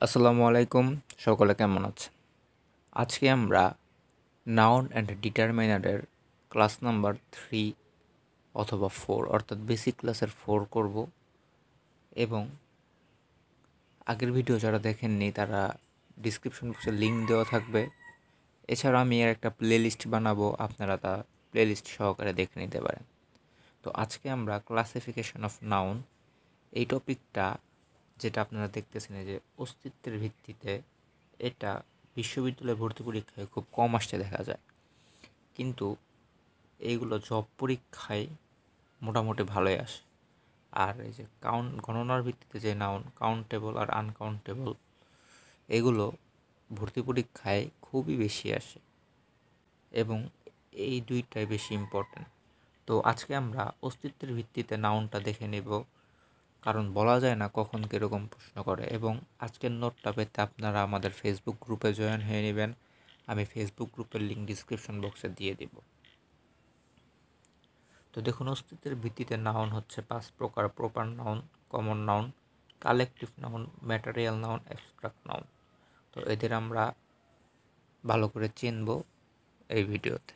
আসসালামু আলাইকুম, সকলে কেমন আছেন? আজকে আমরা নাউন অ্যান্ড ডিটারমিনারের ক্লাস নাম্বার 3 অথবা 4 অর্থাৎ বেসিক ক্লাসের 4 করব এবং আগের ভিডিও যারা দেখেননি তারা ডিসক্রিপশন বক্সে লিঙ্ক দেওয়া থাকবে। এছাড়া আমি এর একটা প্লেলিস্ট বানাবো, আপনারা তা প্লেলিস্ট সহকারে দেখে নিতে পারেন। তো আজকে আমরা ক্লাসিফিকেশন অফ নাউন এই টপিকটা, যেটা আপনারা দেখতেছেন যে অস্তিত্বের ভিত্তিতে, এটা বিশ্ববিদ্যালয়ে ভর্তি পরীক্ষায় খুব কম আসতে দেখা যায়, কিন্তু এইগুলো জব পরীক্ষায় মোটামুটি ভালোই আসে। আর এই যে গণনার ভিত্তিতে যে নাউন কাউন্টেবল আর আনকাউন্টেবল, এগুলো ভর্তি পরীক্ষায় খুবই বেশি আসে এবং এই দুইটাই বেশি ইম্পর্ট্যান্ট। তো আজকে আমরা অস্তিত্বের ভিত্তিতে নাউনটা দেখে নেব, কারণ বলা যায় না কখন কীরকম প্রশ্ন করে। এবং আজকের নোটটা পেতে আপনারা আমাদের ফেসবুক গ্রুপে জয়েন হয়ে নেবেন। আমি ফেসবুক গ্রুপের লিঙ্ক ডিসক্রিপশন বক্সে দিয়ে দেব। তো দেখুন, অস্তিত্বের ভিত্তিতে নাউন হচ্ছে 5 প্রকার: proper noun, common noun, collective noun, material noun, abstract noun. তো এদের আমরা ভালো করে চিনব এই ভিডিওতে।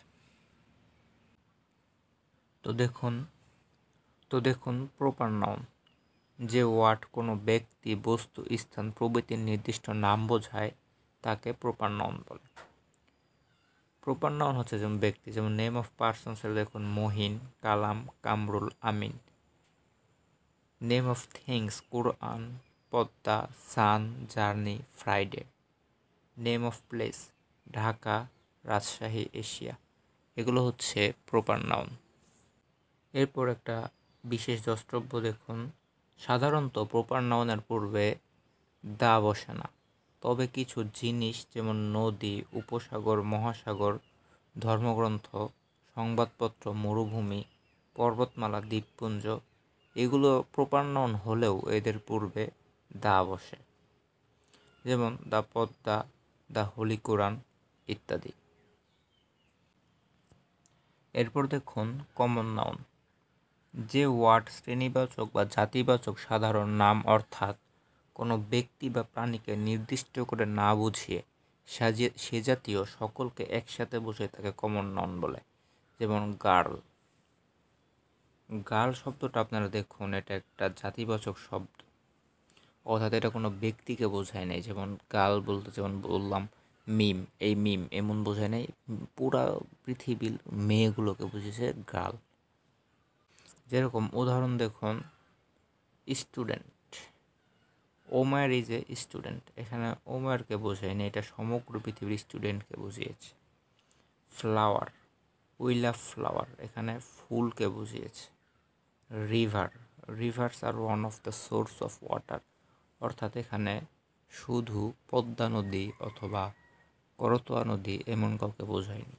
তো দেখুন প্রপার নাউন, যে ওয়ার্ড কোনো ব্যক্তি, বস্তু, স্থান প্রভৃতির নির্দিষ্ট নাম বোঝায় তাকে প্রপার নাউন বলে। প্রপার নাউন হচ্ছে যেমন ব্যক্তি, যেমন নেম অফ পার্সনসের দেখুন Mohin, Kalam, Kamrul, Amin. Name of things Quran, Padma, sun, journey, Friday. Name of place Dhaka, Rajshahi, Asia. এগুলো হচ্ছে প্রপার নাউন। এরপর একটা বিশেষ দ্রষ্টব্য দেখুন, সাধারণত প্রপার নাউনের পূর্বে দা বসে না, তবে কিছু জিনিস যেমন নদী, উপসাগর, মহাসাগর, ধর্মগ্রন্থ, সংবাদপত্র, মরুভূমি, পর্বতমালা, দ্বীপপুঞ্জ, এগুলো প্রপার নাউন হলেও এদের পূর্বে দা বসে, যেমন দ্য পদ্মা, দ্য হোলি কোরআন ইত্যাদি। এরপর দেখুন কমন নাউন, যে ওয়ার্ড শ্রেণীবাচক বা জাতিবাচক সাধারণ নাম, অর্থাৎ কোনো ব্যক্তি বা প্রাণীকে নির্দিষ্ট করে না বুঝিয়ে সে জাতীয় সকলকে একসাথে বোঝায় তাকে কমন নাউন বলে। যেমন গার্ল। গার্ল শব্দটা আপনারা দেখুন, এটা একটা জাতিবাচক শব্দ, অর্থাৎ এটা কোনো ব্যক্তিকে বোঝায় নাই। যেমন গার্ল বলতে যেমন বললাম মিম, এই মিম এমন বোঝায় নাই, পুরা পৃথিবীর মেয়েগুলোকে বুঝেছে গার্ল। যেরকম উদাহরণ দেখুন, student. Omar is a student, এখানে ওমারকে বোঝায়নি, এটা সমগ্র পৃথিবীর স্টুডেন্টকে বুঝিয়েছে। ফ্লাওয়ার, উই লাভ ফ্লাওয়ার, এখানে ফুলকে বুঝিয়েছে। River, rivers are one of the source of water, অর্থাৎ এখানে শুধু পদ্মা নদী অথবা করতোয়া নদী এমন কাউকে বোঝায়নি,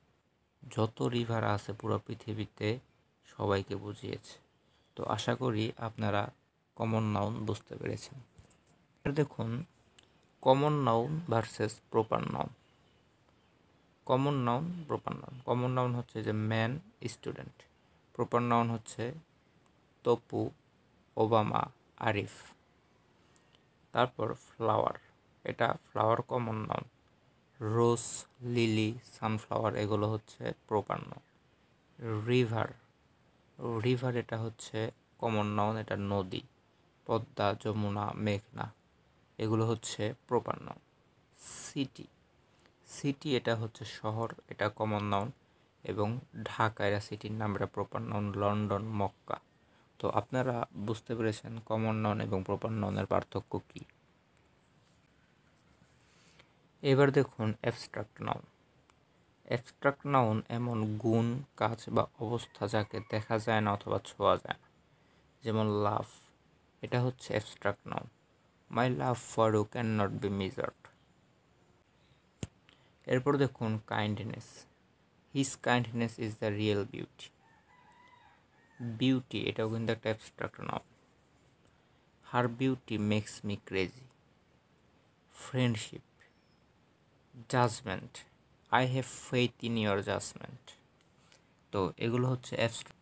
যত রিভার আছে পুরো পৃথিবীতে সবাইকে বুঝিয়েছে। তো আশা করি আপনারা কমন নাউন বুঝতে পেরেছেন। দেখুন common noun versus proper noun. Common noun, proper noun. Common noun হচ্ছে যে ম্যান, স্টুডেন্ট। প্রপার নাউন হচ্ছে তপু, ওবামা, আরিফ। তারপর ফ্লাওয়ার, এটা ফ্লাওয়ার কমন নাউন। রোজ, লিলি, সানফ্লাওয়ার এগুলো হচ্ছে প্রপার নাউন। রিভার, রিভার এটা হচ্ছে কমন নাউন, এটা নদী। পদ্মা, যমুনা, মেঘনা এগুলো হচ্ছে প্রপার নাউন। সিটি, সিটি এটা হচ্ছে শহর, এটা কমন নাউন। এবং ঢাকা, এরা সিটির নাম, এটা প্রপার নাউন। লন্ডন, মক্কা। তো আপনারা বুঝতে পেরেছেন কমন নাউন এবং প্রপার নাউনের পার্থক্য কী। এবার দেখুন অ্যাবস্ট্রাক্ট নাউন। অ্যাবস্ট্রাক্ট নাউন এমন গুণ, কাজ বা অবস্থা যাকে দেখা যায় না অথবা ছোঁয়া যায় না। যেমন লাভ, এটা হচ্ছে abstract noun. My love for you can not be measured. এরপর দেখুন kindness. His kindness is the real beauty. Beauty এটাও কিন্তু একটা abstract noun. Her beauty makes me crazy. Friendship, judgement, I have faith in your judgement. তো এগুলো হচ্ছে abstract.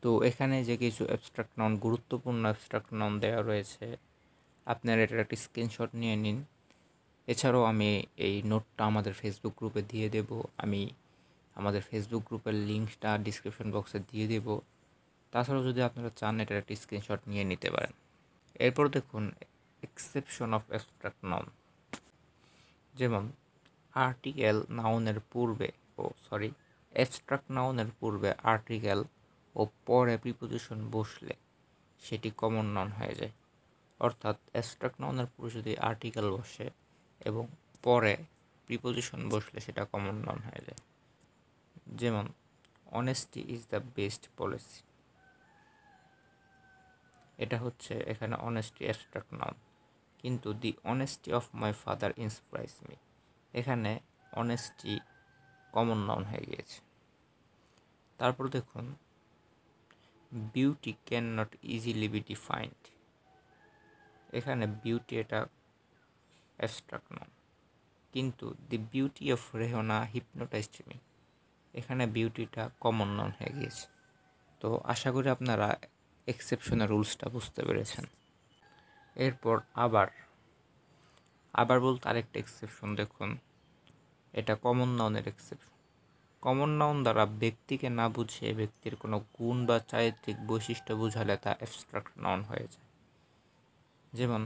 তো এখানে যে কিছু অ্যাবস্ট্রাক্ট নাউন, গুরুত্বপূর্ণ অ্যাবস্ট্রাক্ট নাউন দেওয়া রয়েছে, আপনারা এটার একটা স্ক্রিনশট নিয়ে নিন। এছাড়াও আমি এই নোটটা আমাদের ফেসবুক গ্রুপে দিয়ে দেব। আমি আমাদের ফেসবুক গ্রুপের লিঙ্কটা ডিসক্রিপশন বক্সে দিয়ে দেব। তাছাড়াও যদি আপনারা চান এটার একটা স্ক্রিনশট নিয়ে নিতে পারেন। এরপর দেখুন এক্সেপশন অফ অ্যাবস্ট্রাক্ট নাউন। যেমন আর্টিকেল নাউনের পূর্বে অ্যাবস্ট্রাক্ট নাউনের পূর্বে আর্টিকেল ও পরে প্রিপোজিশন বসলে সেটি কমন নাউন হয়ে যায়। অর্থাৎ অ্যাবস্ট্রাক্ট নাউনের পূর্বে যদি আর্টিকেল বসে এবং পরে প্রিপোজিশন বসলে সেটা কমন নাউন হয়ে যায়। যেমন honesty is the best policy, এটা হচ্ছে এখানে অনেস্টি অ্যাবস্ট্রাক্ট নাউন। কিন্তু the honesty of my father inspires me, এখানে অনেস্টি কমন নাউন হয়ে গিয়েছে। তারপর দেখুন beauty can not easily be defined, এখানে বিউটি এটা অ্যাবস্ট্রাক্ট নাউন। কিন্তু the beauty of Rehana hypnotised me, এখানে বিউটিটা কমন নাউন হয়ে গিয়েছে। তো আশা করি আপনারা এক্সেপশনের রুলসটা বুঝতে পেরেছেন। এরপর আবার বলতে আরেকটা এক্সেপশন দেখুন, এটা কমন নাউনের এক্সেপশন। কমন নাউন দ্বারা ব্যক্তিকে না বুঝিয়ে ব্যক্তির কোনো গুণ বা চারিত্রিক বৈশিষ্ট্য বোঝালে তা অ্যাবস্ট্রাক্ট নাউন হয়ে যায়। যেমন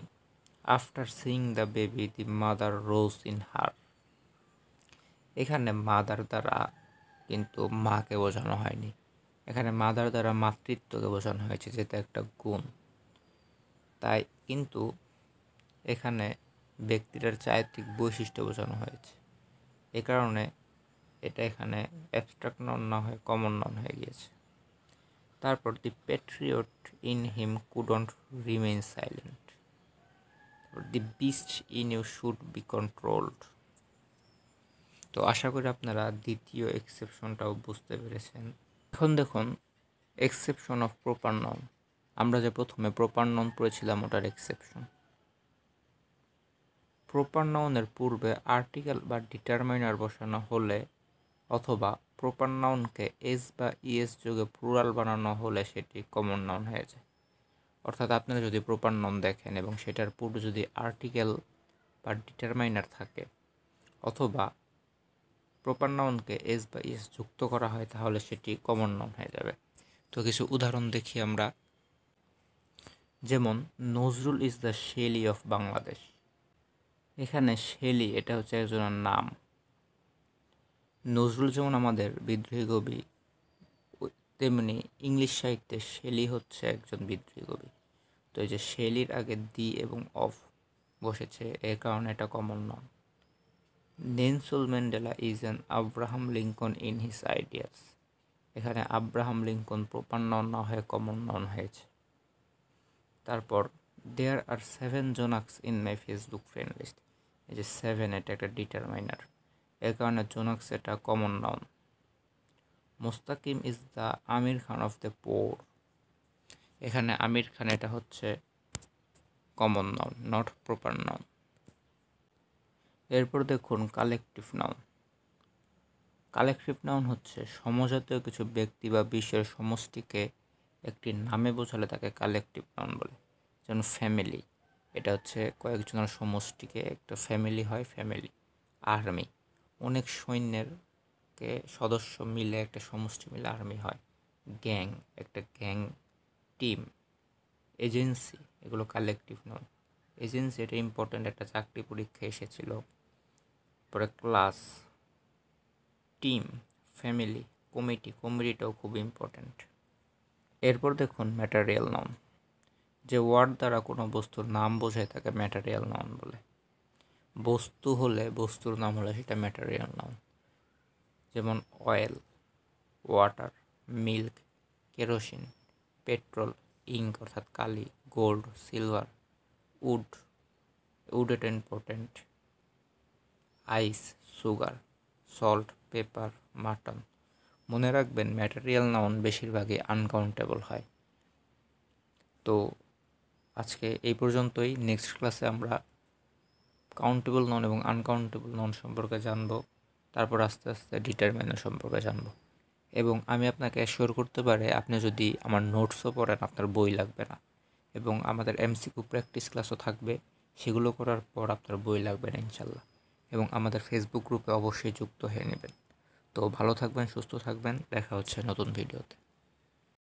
after seeing the baby the mother rose in her, এখানে মাদার দ্বারা কিন্তু মাকে বোঝানো হয়নি, এখানে মাদার দ্বারা মাতৃত্বকে বোঝানো হয়েছে, যেটা একটা গুণ। তাই কিন্তু এখানে ব্যক্তিটার চারিত্রিক বৈশিষ্ট্য বোঝানো হয়েছে, এ কারণে এটা এখানে অ্যাবস্ট্রাক্ট নাউন না হয়ে কমন নাউন হয়ে গিয়েছে। তারপর the patriot in him couldn't remain silent, the beast in you should be controlled. তো আশা করি আপনারা দ্বিতীয় এক্সেপশনটাও বুঝতে পেরেছেন। এখন দেখুন এক্সেপশন অফ প্রপার নাউন। আমরা যে প্রথমে প্রপার নাউন পড়েছিলাম ওটার এক্সেপশন। প্রপার নাউনের পূর্বে আর্টিকেল বা ডিটারমাইনার বসানো হলে অথবা প্রপার নাউনকে এস বা ইএস যোগে প্লুরাল বানানো হলে সেটি কমন নাউন হয়ে যায়। অর্থাৎ আপনারা যদি প্রপার নাউন দেখেন এবং সেটার পূর্বে যদি আর্টিকেল বা ডিটারমাইনার থাকে অথবা প্রপার নাউনকে এস বা ইএস যুক্ত করা হয় তাহলে সেটি কমন নাউন হয়ে যাবে। তো কিছু উদাহরণ দেখি আমরা। যেমন Nazrul is the Shelley of Bangladesh, এখানে শেলি এটা হচ্ছে একজনের নাম। নজরুল যেমন আমাদের বিদ্রোহী কবি, তেমনি ইংলিশ সাহিত্যে শেলি হচ্ছে একজন বিদ্রোহী কবি। তো এই যে শেলির আগে দি এবং অফ বসেছে, এর কারণে এটা common noun. Nelson Mandela is an Abraham Lincoln in his ideas, এখানে আব্রাহাম লিঙ্কন প্রপার নাউন না হয়ে কমন নাউন হয়েছে। তারপর there are 7 Jonaks in my Facebook friend list, এই যে 7 এটা একটা ডিটারমাইনার, এর কারণে জোনাক্স এটা common noun. Mustakim is the Aamir Khan of the poor, এখানে আমির খান এটা হচ্ছে common noun, not proper noun. এরপর দেখুন কালেকটিভ নাউন। কালেকটিভ নাউন হচ্ছে সমজাতীয় কিছু ব্যক্তি বা বিষয়ের সমষ্টিকে একটি নামে বোঝালে তাকে কালেকটিভ নাউন বলে। যেমন ফ্যামিলি, এটা হচ্ছে কয়েকজনের সমষ্টিকে একটা ফ্যামিলি হয়, ফ্যামিলি। আর্মি, অনেক সৈন্যের সদস্য মিলে একটা সমষ্টি মিলে আর্মি হয়। গ্যাং, একটা গ্যাং টিম। এজেন্সি, এগুলো কালেকটিভ নাউন। এজেন্সি এটা ইম্পর্ট্যান্ট, একটা চাকরি পরীক্ষায় এসেছিল। পরে ক্লাস, টিম, ফ্যামিলি, কমিটিটাও খুব ইম্পর্ট্যান্ট। এরপর দেখুন ম্যাটেরিয়াল নাউন। যে ওয়ার্ড দ্বারা কোনো বস্তুর নাম বোঝায় তাকে ম্যাটেরিয়াল নাউন বলে। বস্তু হলে, বস্তুর নাম হলে সেটা ম্যাটেরিয়াল নাউন। যেমন oil, water, milk, kerosene, petrol, ink অর্থাৎ কালি, গোল্ড, সিলভার, উড এটা ইম্পর্টেন্ট, আইস, সুগার, সল্ট, পেপার, মাটন। মনে রাখবেন ম্যাটেরিয়াল নাউন বেশিরভাগই আনকাউন্টেবল হয়। তো আজকে এই পর্যন্তই। নেক্সট ক্লাসে আমরা কাউন্টেবল নাউন এবং আনকাউন্টেবল নাউন সম্পর্কে জানব, তারপর আস্তে আস্তে ডিটারমাইনার সম্পর্কে জানব। এবং আমি আপনাকে অ্যাসিওর করতে পারি আপনি যদি আমার নোটসও পড়েন আপনার বই লাগবে না। এবং আমাদের এমসিকিউ প্র্যাকটিস ক্লাসও থাকবে। সেগুলো করার পর আপনার বই লাগবে না ইনশাল্লাহ। এবং আমাদের ফেসবুক গ্রুপে অবশ্যই যুক্ত হয়ে নেবেন। তো ভালো থাকবেন, সুস্থ থাকবেন, দেখা হচ্ছে নতুন ভিডিওতে।